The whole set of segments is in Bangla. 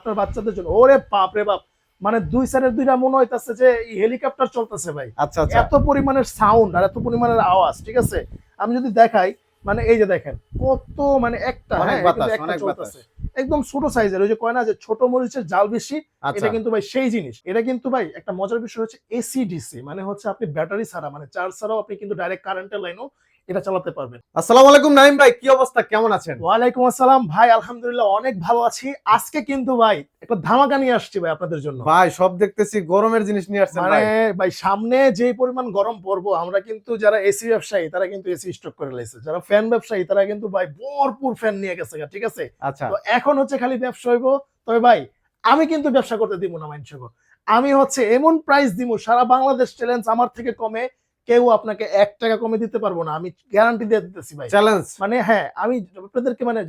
আপনার বাচ্চাদের জন্য। ওরে বাপ রে বাপ, মানে দুই সাইডের দুইটা মনে হইতাছে যে হেলিকপ্টার চলতেছে ভাই। আচ্ছা আচ্ছা। এত পরিমাণের সাউন্ড আর এত পরিমাণের আওয়াজ, ঠিক আছে। আমি যদি দেখাই, মানে এই যে দেখেন কত, মানে একটা, অনেক হ্যাঁ বাতাস, একটা অনেক বাতাস। চলতেছে একদম ছোট সাইজের। ওই যে কয় না যে ছোট মরিচের জাল বেশি, আচ্ছা। এটা কিন্তু ভাই সেই জিনিস। এটা কিন্তু ভাই একটা মজার বিষয় হচ্ছে এসি ডিসি, মানে হচ্ছে আপনি ব্যাটারি ছাড়া, মানে চার্জ ছাড়াও আপনি কিন্তু ডাইরেক্ট কারেন্টের লাইনও এটা চালাতে পারবেন। আসসালামু আলাইকুম নাইম ভাই, কি অবস্থা, কেমন আছেন? ওয়ালাইকুম আসসালাম ভাই, আলহামদুলিল্লাহ অনেক ভালো আছি। আজকে কিন্তু ভাই একটা ধামাকা নিয়ে আসছি ভাই আপনাদের জন্য। ভাই সব দেখতেছি গরমের জিনিস নিয়ে আসছেন মানে ভাই। ভাই সামনে যে পরিমাণ গরম পড়বো, আমরা কিন্তু যারা এসি ব্যবসায়ী তারা কিন্তু এসি স্টক করে লাইছে, যারা ফ্যান ব্যবসায়ী তারা কিন্তু ভাই ভরপুর ফ্যান নিয়ে গেছে, ঠিক আছে। আচ্ছা। তো এখন হচ্ছে খালি ব্যবসা হইব। তবে ভাই আমি কিন্তু ব্যবসা করতে দিব না মাইনসকে। আমি হচ্ছে এমন প্রাইস দিব, সারা বাংলাদেশ চ্যালেঞ্জ, আমার থেকে কমে কেউ আপনাকে 1 টাকা কমে দিতে পারবো না, আমি গ্যারান্টি দিয়ে দিতেছি ভাই। চ্যালেঞ্জ। মানে হ্যাঁ, আমি আপনাদেরকে, মানে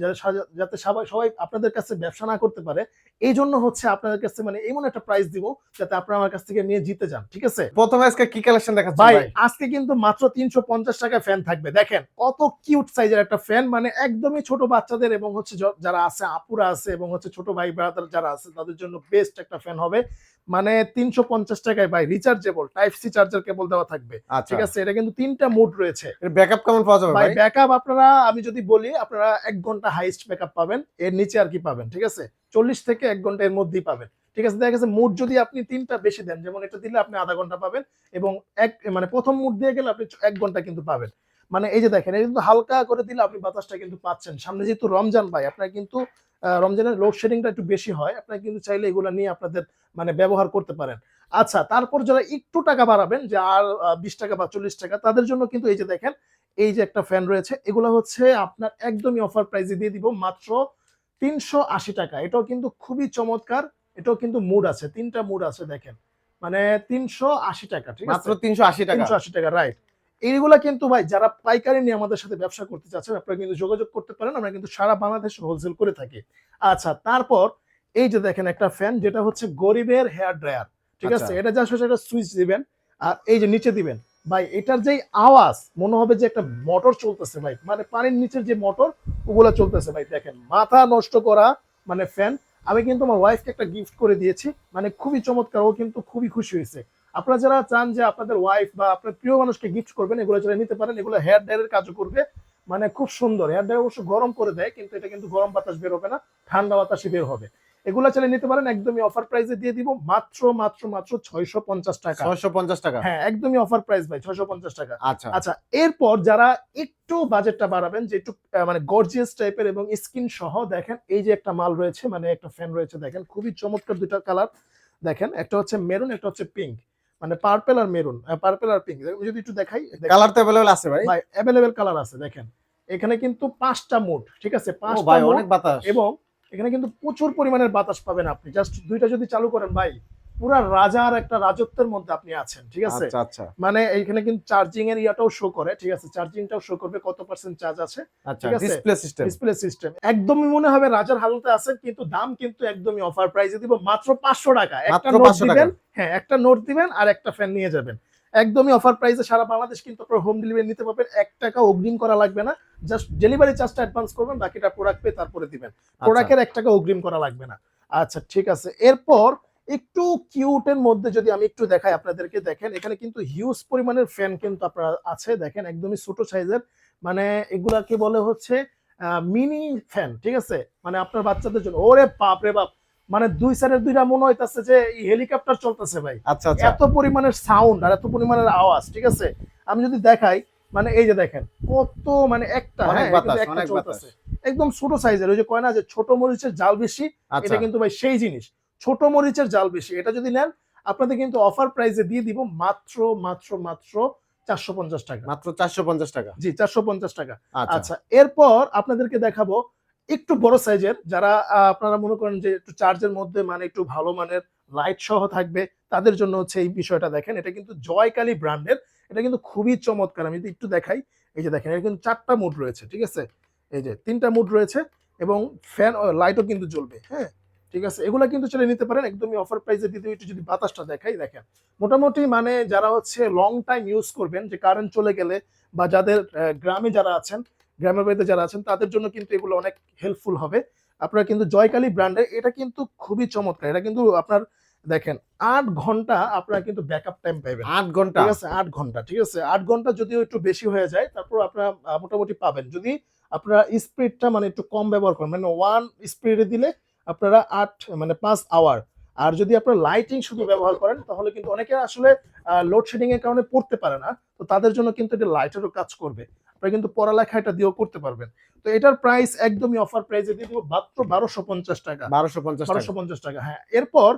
যাতে সবাই সবাই আপনাদের কাছে ব্যবসা না করতে পারে, এই জন্য হচ্ছে আপনাদের কাছে মানে এমন একটা প্রাইস দিব যাতে আপনারা আমার কাছ থেকে নিয়ে জিতে যান, ঠিক আছে। প্রথমে আজকে কি কালেকশন দেখাচ্ছেন ভাই ভাই? আজকে কিন্তু মাত্র 350 টাকায় ফ্যান থাকবে। দেখেন কত কিউট সাইজের একটা ফ্যান, মানে একদমই ছোট বাচ্চাদের এবং হচ্ছে যারা আছে আপুরা আছে এবং হচ্ছে ছোট ভাই ব্রাদার যারা আছে তাদের জন্য বেস্ট একটা ফ্যান হবে। মানে 350 টাকায় ভাই rechargeable type C charger cable দেওয়া থাকবে, আচ্ছা। ঠিক আছে। এটা কিন্তু 3টা মোড রয়েছে। এর ব্যাকআপ কেমন পাওয়া যাবে ভাই ভাই? ব্যাকআপ আপনারা, আমি যদি বলি আপনারা 1 ঘন্টা হাইস্ট ব্যাকআপ পাবেন, এর নিচে আর কি পাবেন, ঠিক আছে। 40 থেকে 1 ঘন্টা এর মধ্যেই পাবেন, ঠিক আছে। দেখা গেছে মুড যদি আপনি 3টা বেশি দেন, যেমন এটা দিলে আপনি আধা ঘন্টা পাবেন, এবং মানে প্রথম মুড দিয়ে গেলে আপনি 1 ঘন্টা কিন্তু পাবেন। মানে এই যে দেখেন, এটা কিন্তু হালকা করে দিলে আপনি বাতাসটা কিন্তু পাচ্ছেন। সামনে যেহেতু রমজান ভাই, আপনারা কিন্তু রমজানের লোডশেডিংটা একটু বেশি হয়, আপনারা কিন্তু চাইলে এগুলো নিয়ে আপনাদের মানে ব্যবহার করতে পারেন। আচ্ছা, তারপর যারা একটু টাকা বাড়াবেন, যে আর 20 টাকা বা 40 টাকা, তাদের জন্য কিন্তু এই যে দেখেন, এই যে একটা ফ্যান রয়েছে, এগুলো হচ্ছে আপনার একদমই অফার প্রাইসে দিয়ে দিব মাত্র 380 টাকা। এটাও কিন্তু খুবই চমৎকার। এটাও কিন্তু মুড আছে, 3টা মুড আছে দেখেন। মানে 380 টাকা, ঠিক আছে। মাত্র 380 টাকা। 380 টাকা, রাইট। এইগুলা কিন্তু ভাই যারা পাইকারি নিয়ে আমাদের সাথে ব্যবসা করতে চাচ্ছেন, আপনারা কিন্তু যোগাযোগ করতে পারেন। আমরা কিন্তু সারা বাংলাদেশ হোলসেল করে থাকি। আচ্ছা, তারপর এই যে দেখেন একটা ফ্যান, যেটা হচ্ছে গরিবের হেয়ার ড্রায়ার, ঠিক আচ্ছা। আছে। এটা জাস্ট হচ্ছে একটা সুইচ দিবেন আর এই যে নিচে দিবেন। ভাই এটার যেই আওয়াজ, মনে হবে যে একটা মোটর চলতেছে ভাই, মানে পানির নিচের যে মোটর ওগুলা চলতেছে ভাই। দেখেন মাথা নষ্ট করা মানে ফ্যান। আমি কিন্তু আমার ওয়াইফকে একটা গিফট করে দিয়েছি, মানে খুবই চমৎকার, ও কিন্তু খুবই খুশি হয়েছে। আপনারা যারা চান যে আপনাদের ওয়াইফ বা আপনার প্রিয় মানুষকে গিফট করবেন, এগুলো যারা নিতে পারেন, এগুলো হেয়ার ড্রায়ারের কাজও করবে, মানে খুব সুন্দর। হেয়ার ড্রায়ার অবশ্য গরম করে দেয়, কিন্তু এটা কিন্তু গরম বাতাস বের হবে না, ঠান্ডা বাতাসই বের হবে। এগুলা চাইলে নিতে পারেন, একদমই অফার প্রাইসে দিয়ে দিব মাত্র মাত্র মাত্র 650 টাকা। 650 টাকা। হ্যাঁ, একদমই অফার প্রাইস ভাই, 650 টাকা। আচ্ছা। আচ্ছা, এরপর যারা একটু বাজেটটা বাড়াবেন, যে একটু মানে গর্জিয়াস টাইপের এবং স্কিন সহ, দেখেন এই যে একটা মাল রয়েছে, মানে একটা ফ্যান রয়েছে, দেখেন খুবই চমৎকার দুইটা কালার। দেখেন একটা হচ্ছে মেরুন, একটা হচ্ছে পিঙ্ক, মানে পার্পল আর মেরুন, পার্পল আর পিঙ্ক। যদি একটু দেখাই, কালার তো अवेलेबल আছে ভাই? ভাই অ্যাভেলেবেল কালার আছে। দেখেন এখানে কিন্তু 5টা মোড, ঠিক আছে, ও 5টা ভাই মোড। অনেক বাতাস। এবং এখানে কিন্তু প্রচুর পরিমাণের বাতাস পাবেন আপনি। জাস্ট দুইটা যদি চালু করেন ভাই, পুরা রাজার একটা রাজত্বের মধ্যে আপনি আছেন, ঠিক আছে। আচ্ছা আচ্ছা। মানে এইখানে কিন্তু চার্জিং এর ইয়াটাও শো করে, ঠিক আছে, চার্জিংটাও শো করবে কত পার্সেন্ট চার্জ আছে, আচ্ছা, ঠিক আছে। Display system. ডিসপ্লে সিস্টেম একদমই মনে হবে রাজার হালতে আছে, কিন্তু দাম কিন্তু একদমই অফার প্রাইসে দিব মাত্র 500 টাকা। একটা মাত্র নোট 500 টাকা। দিবেন, হ্যাঁ একটা নোট দিবেন আর একটা ফ্যান নিয়ে যাবেন। একদমই অফার প্রাইসে সারা বাংলাদেশ কিন্তু আপনারা হোম ডেলিভারি নিতে পারবেন। 1 টাকা অগ্রিম করা লাগবে না, জাস্ট ডেলিভারি চার্জটা অ্যাডভান্স করবেন, বাকিটা প্রোডাক্ট পেয়ে তারপরে দিবেন। প্রোডাক্টের 1 টাকা অগ্রিম করা লাগবে না। আচ্ছা ঠিক আছে, এরপর একটু কিউটের মধ্যে যদি আমি একটু দেখাই আপনাদেরকে, দেখেন এখানে কিন্তু হিউজ পরিমাণের ফ্যান কিন্তু আপনার আছে। দেখেন একদমই ছোট সাইজের, মানে এগুলাকে বলে হচ্ছে মিনি ফ্যান, ঠিক আছে। মানে আপনার বাচ্চাদের জন্য। ওরে বাপ রে বাপ, মানে দুই সাইডের দুইটা মনে হইতাছে যে হেলিকপ্টার চলতেছে ভাই। আচ্ছা আচ্ছা। এত পরিমাণের সাউন্ড আর এত পরিমাণের আওয়াজ, ঠিক আছে। আমি যদি দেখাই, মানে এই যে দেখেন কত, মানে একটা, অনেক হ্যাঁ বাতাস, একটা অনেক বাতাস। চলতেছে একদম ছোট সাইজের। ওই যে কয় না যে ছোট মরিচের জাল বেশি, আচ্ছা। এটা কিন্তু ভাই সেই জিনিস। ছোট মরিচের জাল বেশি, এটা যদি নেন আপনাদের কিন্তু অফার প্রাইসে দিয়ে দিব মাত্র মাত্র মাত্র 450 টাকা। মাত্র 450 টাকা। জি 450 টাকা। আচ্ছা। আচ্ছা, এরপর আপনাদেরকে দেখাবো একটু বড় সাইজের, যারা আপনারা মনে করেন যে একটু চার্জের মধ্যে মানে একটু ভালো মানের লাইট সহ থাকবে, তাদের জন্য হচ্ছে এই বিষয়টা। দেখেন এটা কিন্তু জয়কালী ব্র্যান্ডের, এটা কিন্তু খুবই চমৎকার। আমি যদি একটু দেখাই, এই যে দেখেন এটা কিন্তু 4টা মুড রয়েছে, ঠিক আছে। এই যে 3টা মুড রয়েছে এবং ফ্যান লাইটও কিন্তু জ্বলবে, হ্যাঁ ঠিক আছে। এগুলা কিন্তু চলে নিতে পারেন, একদমই অফার প্রাইসে দিতে। একটু যদি বাতাসটা দেখাই, দেখেন মোটামুটি মানে যারা হচ্ছে লং টাইম ইউজ করবেন, যে কারেন্ট চলে গেলে, বা যাদের গ্রামে যারা আছেন, গ্রামের বাড়িতে যারা আছেন, তাদের জন্য কিন্তু এগুলো অনেক হেল্পফুল হবে। আপনারা কিন্তু জয়কালী ব্র্যান্ডের, এটা কিন্তু খুবই চমৎকার। এটা কিন্তু আপনার দেখেন 8 ঘন্টা আপনারা কিন্তু ব্যাকআপ টাইম পাবেন। 8 ঘন্টা। ঠিক আছে 8 ঘন্টা, ঠিক আছে 8 ঘন্টা যদিও একটু বেশি হয়ে যায়, তারপর আপনারা মোটামুটি পাবেন। যদি আপনারা স্পিডটা মানে একটু কম ব্যবহার করেন, মানে 1 স্পিডে দিলে আপনারা 5 আওয়ার। আর যদি আপনারা লাইটিং শুধু ব্যবহার করেন তাহলে কিন্তু অনেকে আসলে লোডশেডিং এর কারণে পড়তে পারে না, তো তাদের জন্য কিন্তু এটা লাইটেরও কাজ করবে। আপনারা কিন্তু পড়ালেখা এটা দিয়েও করতে পারবেন। তো এটার প্রাইস একদমই অফার প্রাইসে দিয়ে দিব মাত্র 1250 টাকা। 1250 টাকা। 1250 টাকা, হ্যাঁ। এরপর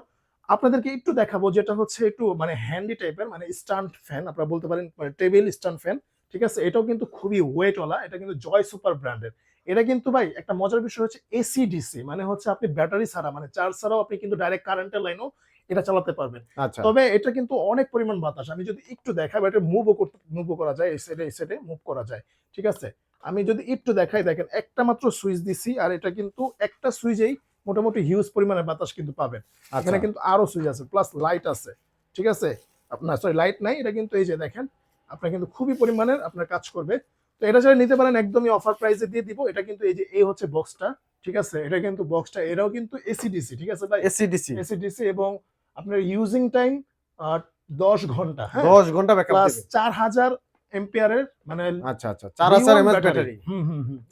আপনাদেরকে একটু দেখাবো যেটা হচ্ছে একটু মানে হ্যান্ডি টাইপের, মানে স্ট্যান্ড ফ্যান আপনারা বলতে পারেন, মানে টেবিল স্ট্যান্ড ফ্যান। ঠিক আছে, এটাও কিন্তু খুবই ওয়েটওয়ালা। এটা কিন্তু জয় সুপার ব্র্যান্ডের। এটা কিন্তু ভাই একটা মজার বিষয় হচ্ছে এসি ডিসি, মানে হচ্ছে আপনি ব্যাটারি ছাড়া মানে চার্জ ছাড়াও আপনি কিন্তু ডাইরেক্ট কারেন্টের লাইনেও এটা চালাতে পারবেন। আচ্ছা। তবে এটা কিন্তু অনেক পরিমাণ বাতাস। আমি যদি একটু দেখাই, এটা মুভও করা যায়, এই সাইডে মুভ করা যায়। ঠিক আছে, আমি যদি একটু দেখাই, দেখেন একটা মাত্র সুইচ দিছি, আর এটা কিন্তু একটা সুইচেই মোটামুটি হিউজ পরিমাণের বাতাস কিন্তু পাবেন। এখানে কিন্তু আরো সুইচ আছে, প্লাস লাইট আছে। ঠিক আছে, আপনার সরি লাইট নাই, এটা কিন্তু এই যে দেখেন আপনার কিন্তু খুবই পরিমাণের আপনার কাজ করবে। তো এটা যারা নিতে পারেন একদমই অফার প্রাইসে দিয়ে দিব। এটা কিন্তু এই যে এই হচ্ছে বক্সটা। ঠিক আছে, এটা কিন্তু বক্সটা, এটাও কিন্তু এসিডিসি। ঠিক আছে ভাই, এসিডিসি। এসিডিসি এবং আপনার ইউজিং টাইম 10 ঘন্টা, হ্যাঁ 10 ঘন্টা ব্যাকআপ প্লাস দিবে। 4000 এম্পিয়ারের মানে আচ্ছা আচ্ছা, 4000 এমএএইচ ব্যাটারি।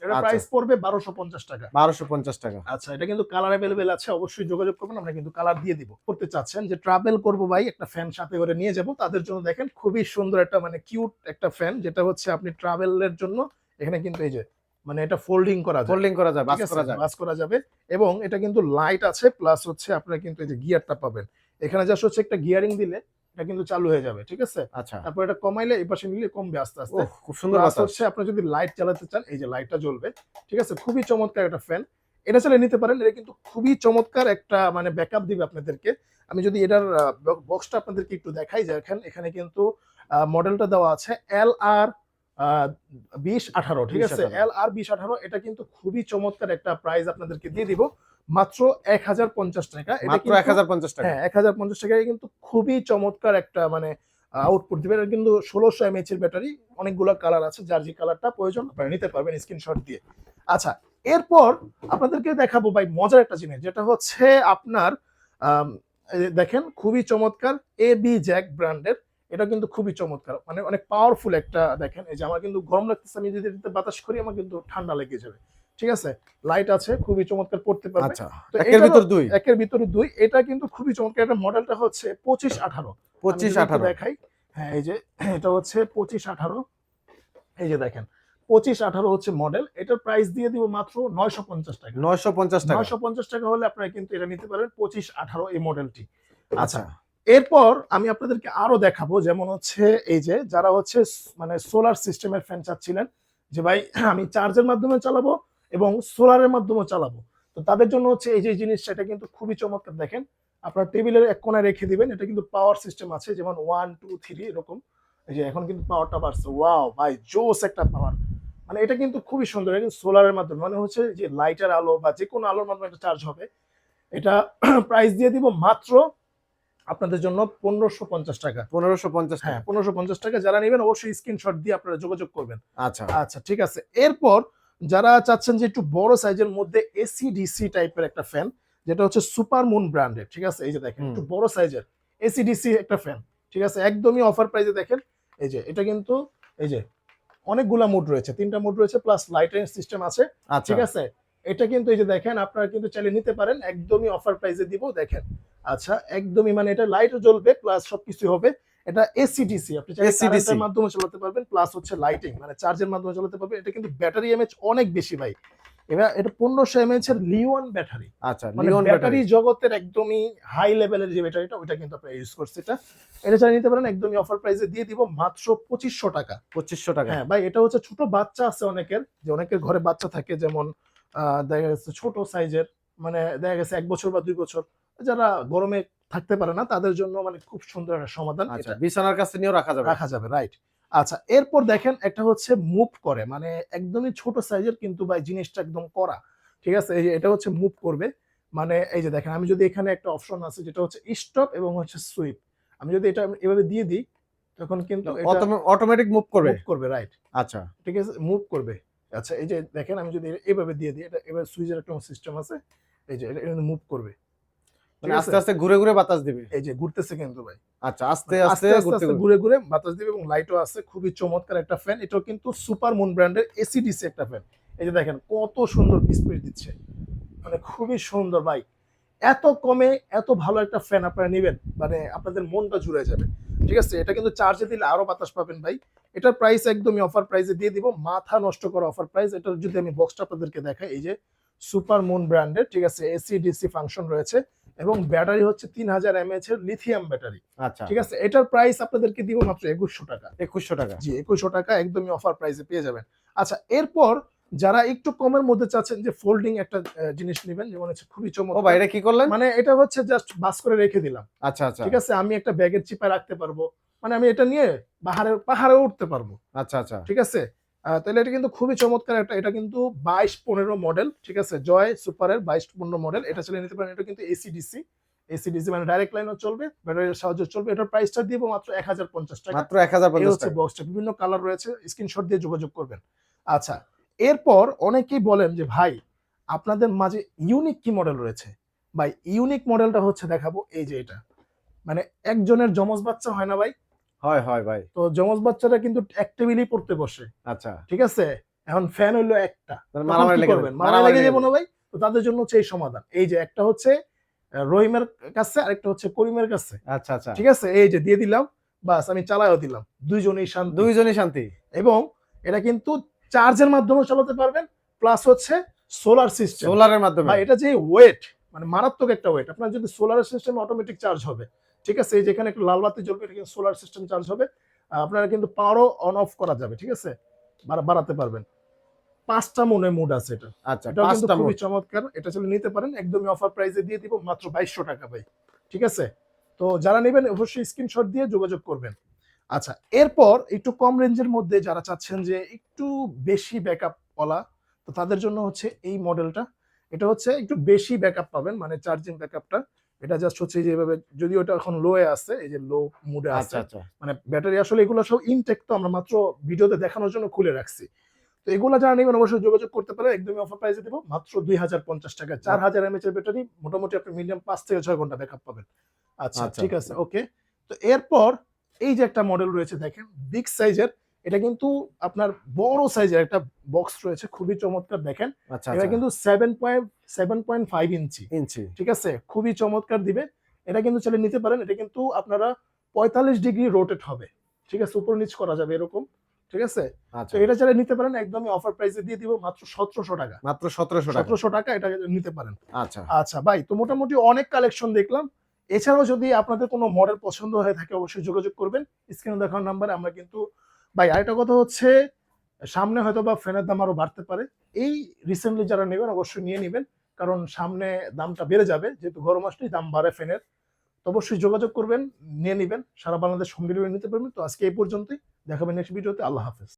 এটা আচ্ছা। প্রাইস পড়বে 1250 টাকা। 1250 টাকা। আচ্ছা, এটা কিন্তু কালার अवेलेबल আছে, অবশ্যই যোগাযোগ করবেন, আমরা কিন্তু কালার দিয়ে দিব। করতে চাচ্ছেন যে ট্রাভেল করব ভাই, একটা ফ্যান সাথে করে নিয়ে যাব, তাদের জন্য দেখেন খুবই সুন্দর একটা মানে কিউট একটা ফ্যান, যেটা হচ্ছে আপনি ট্রাভেলের জন্য এখানে কিন্তু এই যে মানে এটা ফোল্ডিং করা যায়, ফোল্ডিং করা যায়, বাস ঠিক আছে, করা যায়। বাস করা যাবে। এবং এটা কিন্তু লাইট আছে, প্লাস হচ্ছে আপনারা কিন্তু এই যে গিয়ারটা পাবেন। এখানে জাস্ট হচ্ছে একটা গিয়ারিং দিলে এটা কিন্তু চালু হয়ে যাবে। ঠিক আছে, আচ্ছা। তারপর এটা কমাইলে এই পাশে নিলে কমবে আস্তে আস্তে। ওহ, খুব সুন্দর প্লাস বাতাস। হচ্ছে আপনি যদি লাইট চালাতে চান, এই যে লাইটটা জ্বলবে। ঠিক আছে, খুবই চমৎকার একটা ফ্যান, এটা চালিয়ে নিতে পারেন। এটা কিন্তু খুবই চমৎকার একটা মানে ব্যাকআপ দিবে আপনাদেরকে। আমি যদি এটার বক্সটা আপনাদেরকে একটু দেখাই, যে এখানে কিন্তু মডেলটা দেওয়া আছে LR 2018। ঠিক আছে, 2018 LR 2018। এটা কিন্তু খুবই চমৎকার একটা প্রাইস আপনাদেরকে দিয়ে দিব মাত্র 1050 টাকা। এটা মাত্র কিন্তু 1050 টাকা। হ্যাঁ 1050 টাকায় কিন্তু খুবই চমৎকার একটা মানে আউটপুট দিবে। এটা কিন্তু 1600 এমএএইচ এর ব্যাটারি, অনেকগুলো কালার আছে, যার যে কালারটা প্রয়োজন আপনারা নিতে পারবেন স্ক্রিনশট দিয়ে। আচ্ছা, এরপর আপনাদেরকে দেখাবো ভাই মজার একটা জিনিস, যেটা হচ্ছে আপনার এই যে দেখেন খুবই চমৎকার এবি জ্যাক ব্র্যান্ডের। এটা কিন্তু খুবই চমৎকার, মানে অনেক পাওয়ারফুল একটা। দেখেন এই যে আমার কিন্তু গরম লাগতেছে, আমি যদি এটাতে বাতাস করি আমার কিন্তু ঠান্ডা লেগে যাবে। ঠিক আছে, লাইট আছে, খুবই চমৎকার পড়তে পারবে। আচ্ছা, তো একের ভিতর দুই। একের ভিতরে দুই। এটা কিন্তু খুবই চমৎকার। এটা মডেলটা হচ্ছে 2518। 2518 দেখাই, হ্যাঁ এই যে এটা হচ্ছে 2518। এই যে দেখেন 2518 হচ্ছে মডেল। এটার প্রাইস দিয়ে দিব মাত্র 950 টাকা। 950 টাকা। 950 টাকা হলে আপনারা কিন্তু এটা নিতে পারেন 2518 এই মডেলটি। আচ্ছা, আচ্ছা। এরপর আমি আপনাদেরকে আরো দেখাবো, যেমন হচ্ছে এই যে যারা হচ্ছে মানে সোলার সিস্টেমের ফ্যান চাচ্ছিলেন, যে ভাই আমি চার্জের মাধ্যমে চালাবো এবং সোলারের মাধ্যমে চালাবো, তো তাদের জন্য হচ্ছে এই যে জিনিসটা, এটা কিন্তু খুবই চমৎকার। দেখেন আপনার টেবিলের এক কোণায় রেখে দিবেন, এটা কিন্তু পাওয়ার সিস্টেম আছে, যেমন 1 2 3 এরকম। এই যে এখন কিন্তু পাওয়ারটা বাড়ছে, ওয়াও ভাই জোস একটা পাওয়ার। মানে এটা কিন্তু খুবই সুন্দর, এটা কিন্তু সোলারের মাধ্যমে, মানে হচ্ছে যে লাইটের আলো বা যে কোনো আলোর মাধ্যমে এটা চার্জ হবে। এটা প্রাইস দিয়ে দিব মাত্র আপনাদের জন্য 1550 টাকা। 1550 হ্যাঁ টাকা। 1550 টাকা। যারা নেবেন অবশ্যই স্ক্রিনশট দিয়ে আপনারা যোগাযোগ করবেন। আচ্ছা। আচ্ছা ঠিক আছে, এরপর যারা চাচ্ছেন যে একটু বড় সাইজের মধ্যে এসি ডিসি টাইপের একটা ফ্যান, যেটা হচ্ছে সুপার মুন ব্র্যান্ডের। ঠিক আছে, এই যে দেখেন একটু বড় সাইজের এসি ডিসি একটা ফ্যান। ঠিক আছে, একদমই অফার প্রাইসে দেখেন। এই যে এটা কিন্তু এই যে অনেকগুলা মুড রয়েছে, 3টা মুড রয়েছে, প্লাস লাইটিং সিস্টেম আছে। আচ্ছা। ঠিক আছে, এটা কিন্তু এই যে দেখেন আপনারা কিন্তু চাইলে নিতে পারেন, একদমই অফার প্রাইসে দিব। দেখেন আচ্ছা, একদমই মানে এটা লাইটও জ্বলবে, প্লাস সবকিছু হবে। এটা এসিডিসি, আপনি চাইলে এসিডিসি কারেন্টের মাধ্যমে চালাতে পারবেন, প্লাস হচ্ছে লাইটিং মানে চার্জের মাধ্যমে চালাতে পারবেন। এটা কিন্তু ব্যাটারি এমএইচ অনেক বেশি ভাই। এবার এটা 1500 এমএইচ এর লিওন ব্যাটারি, আচ্ছা, মানে লিওন ব্যাটারি ব্যাটারি। জগতের একদমই হাই লেভেলের যে ব্যাটারিটা, ওইটা কিন্তু আপনারা ইউজ করছে। এটা চাইলে নিতে পারেন, একদমই অফার প্রাইসে দিয়ে দিব মাত্র 2500 টাকা। 2500 টাকা। হ্যাঁ ভাই, এটা হচ্ছে ছোট বাচ্চা আছে অনেকের, যে অনেকের ঘরে বাচ্চা থাকে, যেমন দেখা গেছে ছোট সাইজের, মানে দেখা গেছে 1 বছর বা 2 বছর, যারা গরমে থাকতে পারে না, তাদের জন্য মানে খুব সুন্দর একটা সমাধান আচ্ছা, এটা বিছানার কাছে নিয়েও রাখা যাবে। রাখা যাবে, রাইট। আচ্ছা, এরপর দেখেন একটা হচ্ছে মুভ করে, মানে একদমই ছোট সাইজের, কিন্তু ভাই জিনিসটা একদম কড়া। ঠিক আছে, এই যে এটা হচ্ছে মুভ করবে, মানে এই যে দেখেন আমি যদি এখানে একটা অপশন আছে যেটা হচ্ছে স্টপ এবং হচ্ছে সুইপ, আমি যদি এটা এভাবে দিয়ে দিই তখন কিন্তু এটা অটোমেটিক মুভ করবে। মুভ করবে, রাইট। আচ্ছা। ঠিক আছে, মুভ করবে। আচ্ছা এই যে দেখেন আমি যদি এইভাবে দিয়ে দিই, এটা এবার সুইচের একটা সিস্টেম আছে, এই যে এটা মুভ করবে, মানে ঠিক আস্তে আছে? আস্তে ঘুরে ঘুরে বাতাস দিবে। এই যে ঘুরতেছে কিন্তু ভাই, আচ্ছা, আস্তে মানে আস্তে আস্তে আস্তে ঘুরতে আস্তে ঘুরতে। ঘুরে ঘুরে বাতাস দিবে এবং লাইটও আছে, খুবই চমৎকার একটা ফ্যান। এটাও কিন্তু সুপার মুন ব্র্যান্ডের এসিডিসি একটা ফ্যান। এই যে দেখেন কত সুন্দর স্পিড দিচ্ছে, মানে খুবই সুন্দর ভাই। এত কমে এত ভালো একটা ফ্যান আপনারা নেবেন, মানে আপনাদের মনটা জুড়ে যাবে, ঠিক আছে? এটা কিন্তু চার্জে দিলে আরো বাতাস পাবেন ভাই। এটার প্রাইস একদমই অফার প্রাইসে দিয়ে দিব, মাথা নষ্ট করা অফার প্রাইস। এটার যদি আমি বক্সটা আপনাদেরকে দেখাই, এই যে সুপার মুন ব্র্যান্ডের, ঠিক আছে, এসি ডিসি ফাংশন রয়েছে এবং ব্যাটারি হচ্ছে 3000 mAh এর লিথিয়াম ব্যাটারি, আচ্ছা, ঠিক আছে? এটার প্রাইস আপনাদেরকে দিব মাত্র 2100 টাকা। 2100 টাকা। জি 2100 টাকা একদমই অফার প্রাইসে পেয়ে যাবেন। আচ্ছা এরপর যারা একটু কমের মধ্যে চাচ্ছেন যে ফোল্ডিং একটা জিনিস নেবেন, যেমন হচ্ছে খুবই ও চমৎকার, ভাই, এটা কি করলেন? মানে এটা হচ্ছে জাস্ট বাস করে রেখে দিলাম, আচ্ছা, আচ্ছা, ঠিক আছে? আমি একটা ব্যাগের চিপায় রাখতে পারবো, মানে আমি এটা নিয়ে পাহাড়ে উঠতে পারবো, আচ্ছা, আচ্ছা, ঠিক আছে? তাহলে এটা কিন্তু খুবই চমৎকার একটা, এটা কিন্তু 2215 মডেল, ঠিক আছে? জয় সুপারের 2215 মডেল, এটা চালিয়ে নিতে পারেন। এটা কিন্তু এসিডিসি, এসিডিসি মানে ডাইরেক্ট লাইনও চলবে, ব্যাটারির সাহায্যে চলবে। এটার প্রাইসটা দিব মাত্র 1050 টাকা। মাত্র এই 1050 হচ্ছে টাকা। বক্সটা, বিভিন্ন কালার রয়েছে, স্ক্রিনশট দিয়ে যোগাযোগ করবেন। আচ্ছা এরপর অনেকেই বলেন যে ভাই আপনাদের মাঝে ইউনিক কি মডেল রয়েছে? ভাই ইউনিক মডেলটা হচ্ছে দেখাবো, এই যে এটা, মানে একজনের যমজ বাচ্চা হয় না ভাই, হয় হয় ভাই। তো যমজ বাচ্চাটা কিন্তু এক টেবিলেই পড়তে বসে, আচ্ছা, ঠিক আছে? এখন ফ্যান হইলো একটা, তাহলে তখন মারামারি কি লেগে করবেন? যাবে, মারামারি লেগে যাবো না ভাই? তো তাদের জন্য হচ্ছে এই সমাধান। এই যে একটা হচ্ছে রহিমের কাছে, আরেকটা হচ্ছে করিমের কাছে, আচ্ছা, আচ্ছা, ঠিক আছে? এই যে দিয়ে দিলাম, বাস আমি চালায়ও দিলাম, দুইজনেই শান্তি। দুইজনই শান্তি। এবং এটা কিন্তু চার্জের মাধ্যমে চালাতে পারবেন, প্লাস হচ্ছে সোলার সিস্টেম। সোলারের মাধ্যমে। ভাই এটা যে ওয়েট, মানে মারাত্মক একটা ওয়েট। আপনার যদি সোলার সিস্টেম অটোমেটিক চার্জ হবে, ঠিক আছে? এই যেখানে একটু লাল বাতি জ্বলবে, এটা কিন্তু সোলার সিস্টেম চার্জ হবে। আপনারা কিন্তু পাওয়ারও অন অফ করা যাবে, ঠিক আছে? বাড়াতে পারবেন। 5টা মনে মুড আছে এটা। আচ্ছা, এটাও কিন্তু 5টা খুবই মোড। চমৎকার। এটা চলে নিতে পারেন, একদমই অফার প্রাইসে দিয়ে দিব মাত্র 2200 টাকা ভাই, ঠিক আছে? তো যারা নেবেন অবশ্যই স্ক্রিনশট দিয়ে যোগাযোগ করবেন। আচ্ছা এরপর একটু কম রেঞ্জের মধ্যে যারা চাচ্ছেন যে একটু বেশি ব্যাকআপ ওয়ালা, তো তাদের জন্য হচ্ছে এই মডেলটা। এটা হচ্ছে একটু বেশি ব্যাকআপ পাবেন, মানে চার্জিং ব্যাকআপটা। এটা জাস্ট হচ্ছে যেভাবে, যদিও এটা এখন লো এ আছে, এই যে লো মুডে আছে, আচ্ছা, আচ্ছা, মানে ব্যাটারি আসলে এগুলো সব ইনটেক, তো আমরা মাত্র ভিডিওতে দেখানোর জন্য খুলে রাখছি। তো এগুলো যারা নেবেন অবশ্যই যোগাযোগ করতে পারেন, একদমই অফার প্রাইসে দেবো মাত্র 2050 টাকা। 4000 mAh এর ব্যাটারি, মোটামুটি আপনি মিনিমাম 5 থেকে 6 ঘন্টা ব্যাকআপ পাবেন। আচ্ছা আচ্ছা, ঠিক আছে, ওকে। তো এরপর এই যে একটা মডেল রয়েছে দেখেন, বিগ সাইজের, এটা কিন্তু আপনার বড় সাইজের একটা বক্স রয়েছে, খুবই চমৎকার দেখেন। আচ্ছা, এটা আচ্ছা, কিন্তু 7.5 ইঞ্চি, ইঞ্চি। ঠিক আছে? খুবই চমৎকার দিবে। এটা কিন্তু চাইলে নিতে পারেন। এটা কিন্তু আপনারা 45 ডিগ্রি রোটেট হবে, ঠিক আছে? উপর নিচ করা যাবে এরকম, ঠিক আছে? তো আচ্ছা, এটা চাইলে নিতে পারেন, একদমই অফার প্রাইসে দিয়ে দিব মাত্র 1700 টাকা। মাত্র 1700 টাকা। 1700 টাকা এটা নিতে পারেন। আচ্ছা, আচ্ছা ভাই, তো মোটামুটি অনেক কালেকশন দেখলাম। এছাড়াও যদি আপনাদের কোনো মডেল পছন্দ হয়ে থাকে অবশ্যই যোগাযোগ করবেন স্ক্রিনে দেখানো নাম্বারে। আমরা কিন্তু ভাই আরেকটা কথা হচ্ছে, সামনে হয়তো বা ফ্যানের দাম আরো বাড়তে পারে। এই রিসেন্টলি যারা নেবেন অবশ্যই নিয়ে নেবেন, কারণ সামনে দামটা বেড়ে যাবে, যেহেতু গরম আসলেই দাম বাড়ে ফ্যানের। তো অবশ্যই যোগাযোগ করবেন, নিয়ে নেবেন। সারা বাংলাদেশ হোম ডেলিভারি নিতে পারবেন। তো আজকে এই পর্যন্তই, দেখাবেন নেক্সট ভিডিওতে। আল্লাহ হাফেজ।